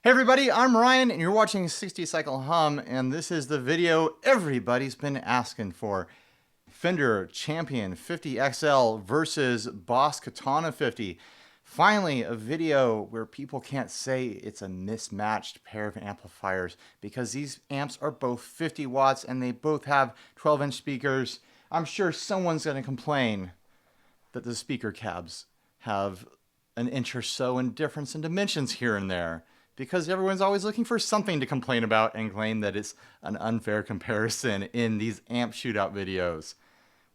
Hey everybody, I'm Ryan and you're watching 60 Cycle Hum, and this is the video everybody's been asking for. Fender Champion 50XL versus Boss Katana 50. Finally, a video where people can't say it's a mismatched pair of amplifiers because these amps are both 50 watts and they both have 12-inch speakers. I'm sure someone's going to complain that the speaker cabs have an inch or so in difference in dimensions here and there, because everyone's always looking for something to complain about and claim that it's an unfair comparison in these amp shootout videos,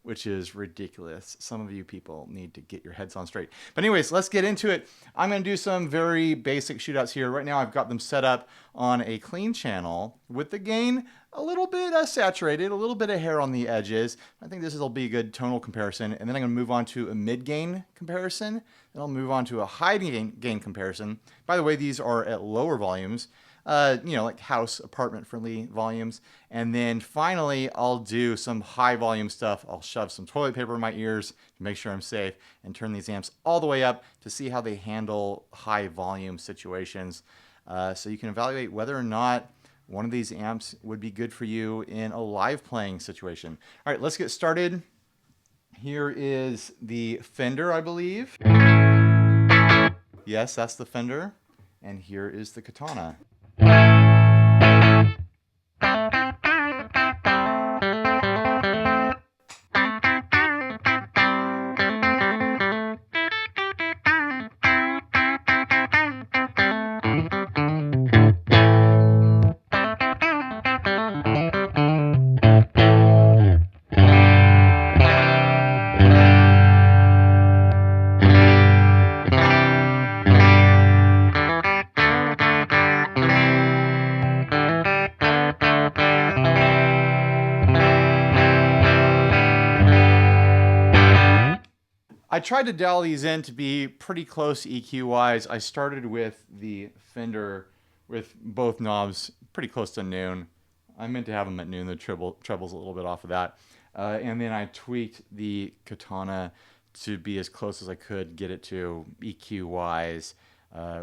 which is ridiculous. Some of you people need to get your heads on straight. But anyways, let's get into it. I'm going to do some very basic shootouts here. Right now I've got them set up on a clean channel with the gain a little bit saturated, a little bit of hair on the edges. I think this will be a good tonal comparison. And then I'm going to move on to a mid-gain comparison. Then I'll move on to a high gain comparison. By the way, these are at lower volumes. Like house, apartment friendly volumes. And then finally, I'll do some high volume stuff. I'll shove some toilet paper in my ears to make sure I'm safe and turn these amps all the way up to see how they handle high volume situations. So you can evaluate whether or not one of these amps would be good for you in a live playing situation. All right, let's get started. Here is the Fender, I believe. Yes, that's the Fender. And here is the Katana. I tried to dial these in to be pretty close EQ-wise. I started with the Fender with both knobs pretty close to noon. I meant to have them at noon, the treble's a little bit off of that. And then I tweaked the Katana to be as close as I could get it to EQ-wise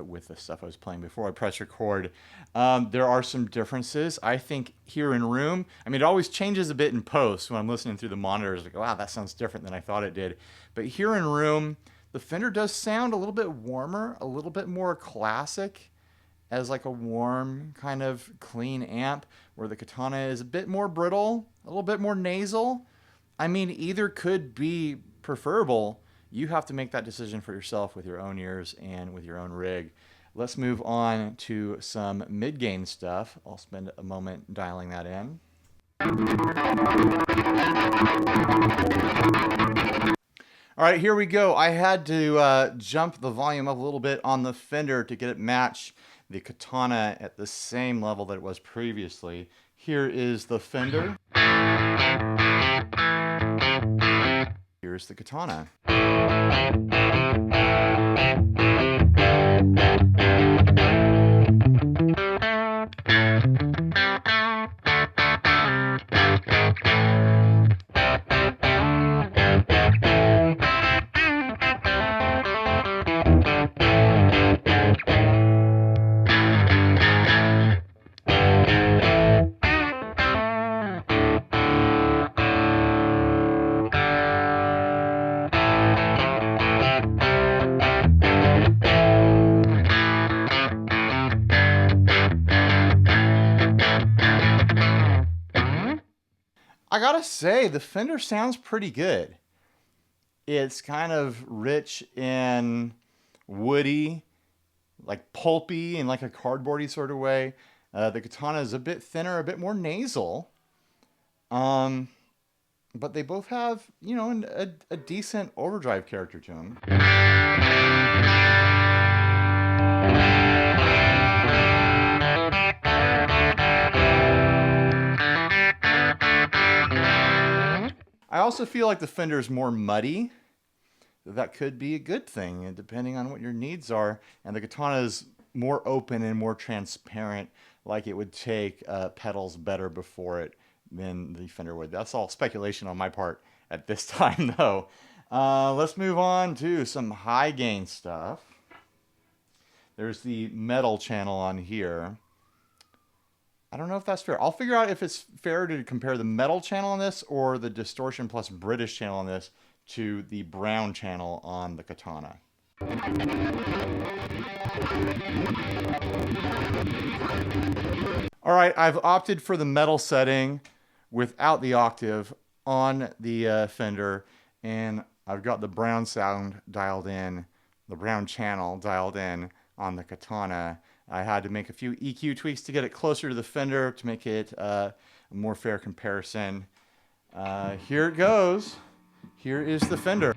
with the stuff I was playing before I pressed record. There are some differences. I think here in room, it always changes a bit in post when I'm listening through the monitors. Like, wow, that sounds different than I thought it did. But here in room, the Fender does sound a little bit warmer, a little bit more classic, as like a warm kind of clean amp, where the Katana is a bit more brittle, a little bit more nasal. Either could be preferable. You have to make that decision for yourself with your own ears and with your own rig. Let's move on to some mid-gain stuff. I'll spend a moment dialing that in. All right, here we go. I had to jump the volume up a little bit on the Fender to get it match the Katana at the same level that it was previously. Here is the Fender. Here's the Katana. I gotta say, the Fender sounds pretty good. It's kind of rich and woody, like pulpy in like a cardboardy sort of way. The Katana is a bit thinner, a bit more nasal. But they both have, a decent overdrive character to them. I also feel like the Fender is more muddy. That could be a good thing, depending on what your needs are. And the Katana is more open and more transparent, like it would take pedals better before it than the Fender would. That's all speculation on my part at this time, though. Let's move on to some high gain stuff. There's the metal channel on here. I don't know if that's fair. I'll figure out if it's fair to compare the metal channel on this or the distortion plus British channel on this to the brown channel on the Katana. All right, I've opted for the metal setting without the octave on the Fender, and I've got the brown sound dialed in, the brown channel dialed in on the Katana. I had to make a few EQ tweaks to get it closer to the Fender to make it a more fair comparison. Here it goes. Here is the Fender.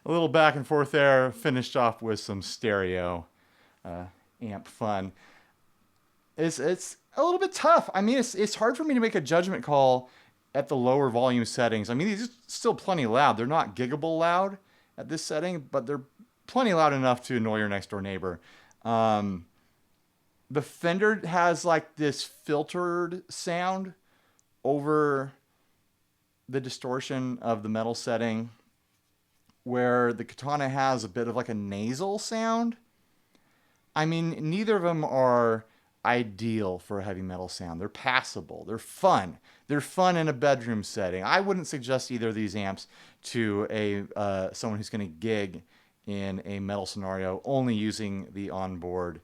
A little back and forth there, finished off with some stereo amp fun. It's a little bit tough. I mean, it's hard for me to make a judgment call at the lower volume settings. I mean, these are still plenty loud. They're not giggable loud at this setting, but they're plenty loud enough to annoy your next door neighbor. The Fender has like this filtered sound over the distortion of the metal setting, where the Katana has a bit of like a nasal sound. I mean, neither of them are ideal for a heavy metal sound. They're passable. They're fun. They're fun in a bedroom setting. I wouldn't suggest either of these amps to someone who's going to gig in a metal scenario only using the onboard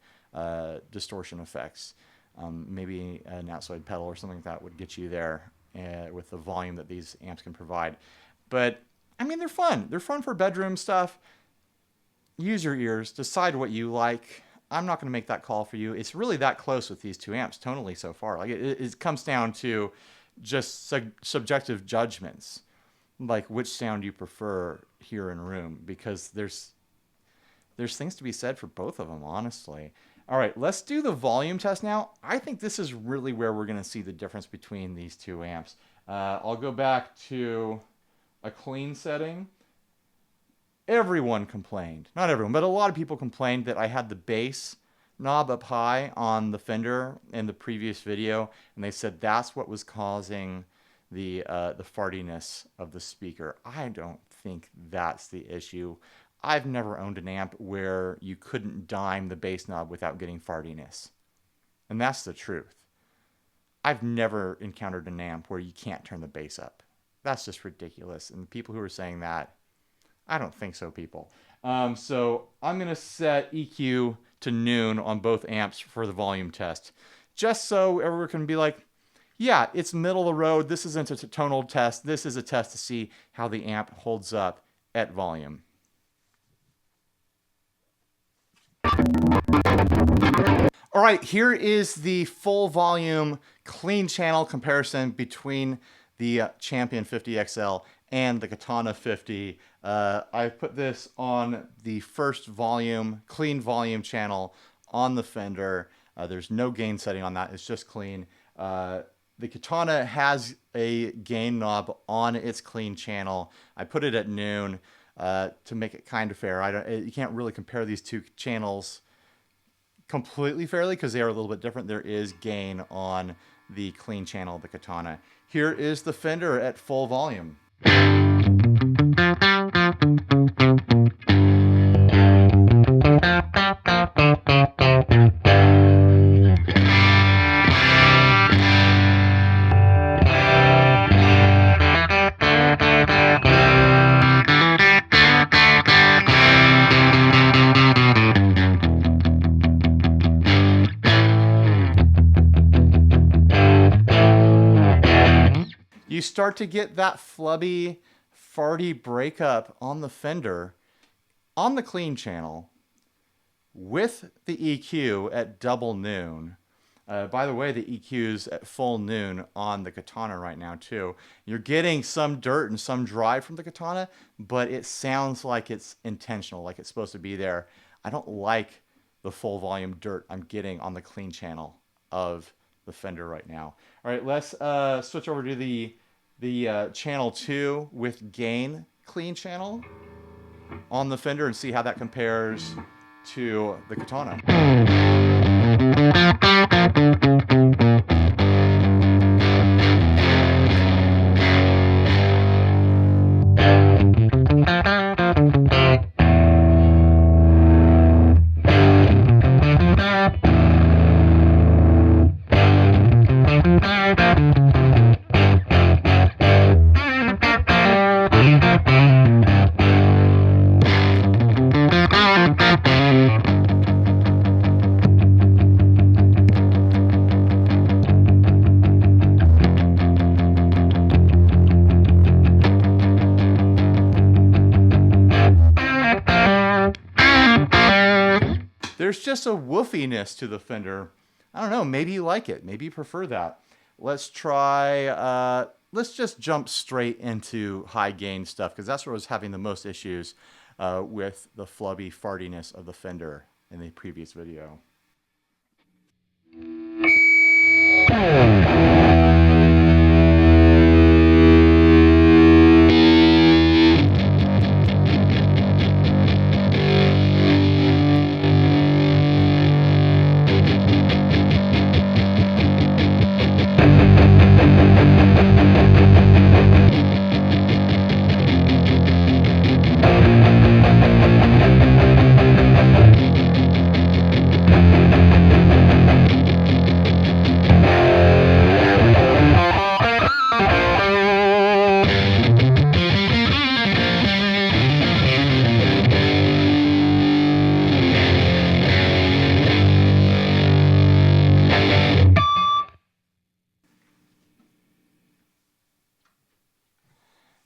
distortion effects. Maybe an outside pedal or something like that would get you there with the volume that these amps can provide. But I mean, they're fun. They're fun for bedroom stuff. Use your ears. Decide what you like. I'm not going to make that call for you. It's really that close with these two amps tonally so far. Like it comes down to just subjective judgments, like which sound you prefer here in room, because there's things to be said for both of them, honestly. All right, let's do the volume test now. I think this is really where we're going to see the difference between these two amps. I'll go back to a clean setting. Everyone complained, not everyone, but a lot of people complained that I had the bass knob up high on the Fender in the previous video, and they said that's what was causing the fartiness of the speaker. I don't think that's the issue. I've never owned an amp where you couldn't dime the bass knob without getting fartiness, and that's the truth. I've never encountered an amp where you can't turn the bass up. That's just ridiculous. And the people who are saying that, I don't think so, people. So I'm going to set EQ to noon on both amps for the volume test, just so everyone can be like, yeah, it's middle of the road. This isn't a tonal test. This is a test to see how the amp holds up at volume. All right, here is the full volume clean channel comparison between the Champion 50 XL and the Katana 50. I've put this on the first volume, clean volume channel on the Fender. There's no gain setting on that. It's just clean. The Katana has a gain knob on its clean channel. I put it at noon to make it kind of fair. You can't really compare these two channels completely fairly because they are a little bit different. There is gain on the clean channel of the Katana. Here is the Fender at full volume. you start to get that flubby, farty breakup on the Fender, on the clean channel, with the EQ at double noon. By the way, the EQ's at full noon on the Katana right now too. You're getting some dirt and some drive from the Katana, but it sounds like it's intentional, like it's supposed to be there. I don't like the full volume dirt I'm getting on the clean channel of the Fender right now. All right, let's switch over to the channel 2 with gain clean channel on the Fender and see how that compares to the Katana. There's just a woofiness to the Fender. I don't know, maybe you like it. Maybe you prefer that. Let's try, let's just jump straight into high gain stuff because that's where I was having the most issues with the flubby fartiness of the Fender in the previous video.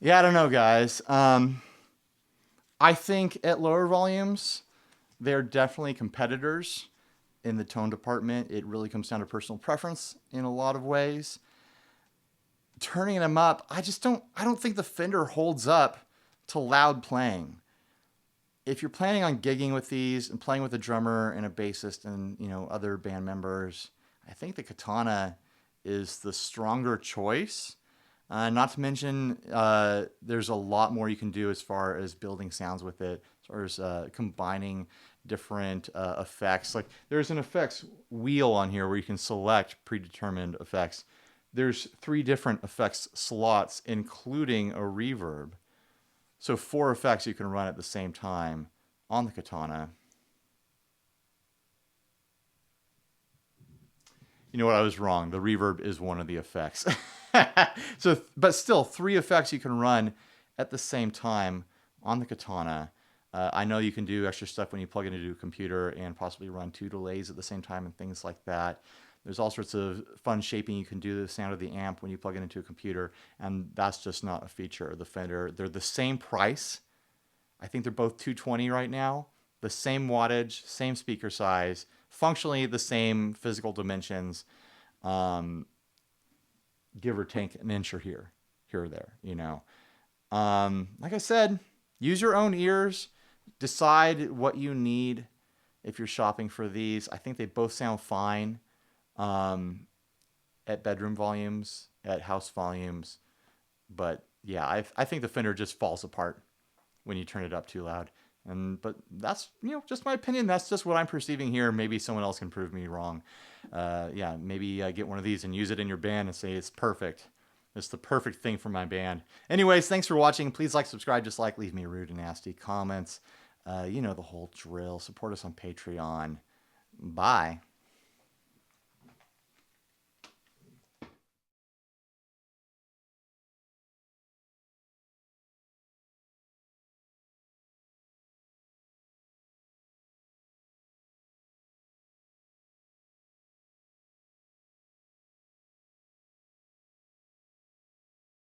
Yeah, I don't know, guys. I think at lower volumes, they're definitely competitors in the tone department. It really comes down to personal preference in a lot of ways. Turning them up, I don't think the Fender holds up to loud playing. If you're planning on gigging with these and playing with a drummer and a bassist and, you know, other band members, I think the Katana is the stronger choice. Not to mention, there's a lot more you can do as far as building sounds with it, as far as combining different effects. Like there's an effects wheel on here where you can select predetermined effects. There's 3 different effects slots, including a reverb. So 4 effects you can run at the same time on the Katana. You know what? I was wrong. The reverb is one of the effects. But still, 3 effects you can run at the same time on the Katana. I know you can do extra stuff when you plug it into a computer and possibly run 2 delays at the same time and things like that. There's all sorts of fun shaping you can do to the sound of the amp when you plug it into a computer, and that's just not a feature of the Fender. They're the same price. I think they're both $220 right now. The same wattage, same speaker size, functionally the same physical dimensions, give or take an inch or here or there, you know. Like I said, use your own ears, decide what you need if you're shopping for these. I think they both sound fine at bedroom volumes, at house volumes, but yeah, I think the Fender just falls apart when you turn it up too loud. But that's, you know, just my opinion. That's just what I'm perceiving here. Maybe someone else can prove me wrong. Yeah, maybe get one of these and use it in your band and say it's perfect. It's the perfect thing for my band. Anyways, thanks for watching. Please like, subscribe, dislike, leave me rude and nasty comments. You know the whole drill. Support us on Patreon. Bye.